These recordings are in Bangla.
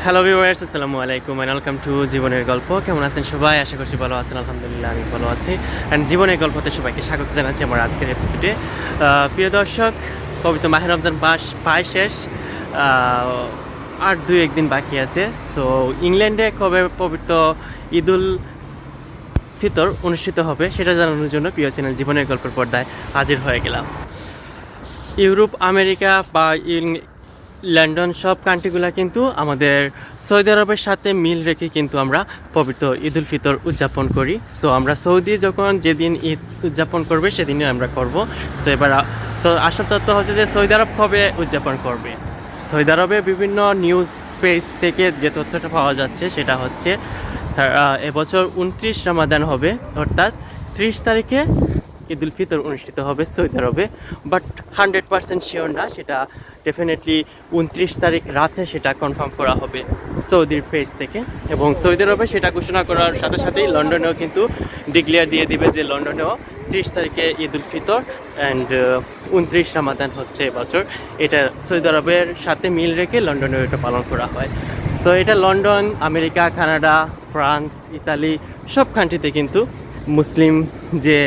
হ্যালো ভিউয়ার্স, আসসালামু আলাইকুম এন্ড ওয়েলকাম টু জীবনের গল্প। কেমন আছেন সবাই? আশা করছি ভালো আছেন। আলহামদুলিল্লাহ আমি ভালো আছি। অ্যান্ড জীবনের গল্পতে সবাইকে স্বাগত জানাচ্ছি আমার আজকের এপিসোডে। প্রিয় দর্শক, পবিত্র মাহে রমজান মাস প্রায় শেষ, আর দুই একদিন বাকি আছে। সো ইংল্যান্ডে কবে পবিত্র ঈদুল ফিতর অনুষ্ঠিত হবে সেটা জানানোর জন্য প্রিয় চ্যানেল জীবনের গল্পের পর্দায় হাজির হয়ে গেলাম। ইউরোপ, আমেরিকা বা লন্ডন সব কান্ট্রিগুলো কিন্তু আমাদের সৌদি আরবের সাথে মিল রেখে কিন্তু আমরা পবিত্র ঈদুল ফিতর উদযাপন করি। সো আমরা সৌদি যখন যেদিন ঈদ উদযাপন করবে সেদিনই আমরা করব। সো এবার তো আসল তথ্য হচ্ছে যে সৌদি আরব কবে উদযাপন করবে। সৌদি আরবে বিভিন্ন নিউজ পেজ থেকে যে তথ্যটা পাওয়া যাচ্ছে সেটা হচ্ছে এবছর 29 রমাদান হবে, অর্থাৎ 30 তারিখে ঈদুল ফিতর অনুষ্ঠিত হবে সৌদি আরবে। বাট 100% শিওর না, সেটা ডেফিনেটলি 29 তারিখ রাতে সেটা কনফার্ম করা হবে সৌদির পেজ থেকে। এবং সৌদি আরবে সেটা ঘোষণা করার সাথে সাথেই লন্ডনেও কিন্তু ডিক্লেয়ার দিয়ে দিবে যে লন্ডনেও 30 তারিখে ঈদুল ফিতর অ্যান্ড 29 রমাদান হচ্ছে এবছর। এটা সৌদি আরবের সাথে মিল রেখে লন্ডনেও এটা পালন করা হয়। সো এটা London, America, Canada, France, Italy সব কান্ট্রিতে কিন্তু মুসলিম যে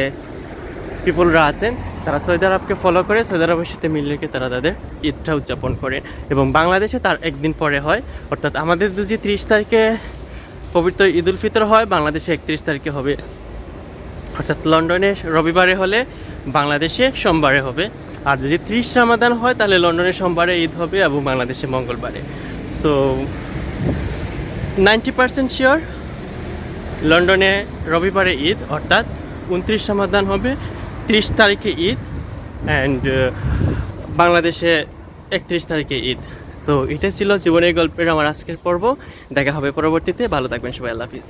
পিপলরা আছেন তারা সৌদি আরবকে ফলো করে সৌদি আরবের সাথে মিল রেখে তারা তাদের ঈদটা উদযাপন করেন। এবং বাংলাদেশে তার একদিন পরে হয়, অর্থাৎ আমাদের যদি 30 তারিখে পবিত্র ঈদুল ফিতর হয়, বাংলাদেশে 31 তারিখে হবে। অর্থাৎ লন্ডনে রবিবারে হলে বাংলাদেশে সোমবারে হবে। আর যদি 30 রমাদান হয় তাহলে লন্ডনে সোমবারে ঈদ হবে এবং বাংলাদেশে মঙ্গলবারে। সো 90% শিওর লন্ডনে রবিবারে ঈদ, অর্থাৎ 29 রমাদান হবে, 30 তারিখে ঈদ অ্যান্ড বাংলাদেশে 31 তারিখে ঈদ। সো এটা ছিল জীবনের গল্পের আমার আজকের পর্ব। দেখা হবে পরবর্তীতে। ভালো থাকবেন সবাই। আল্লাহ হাফিজ।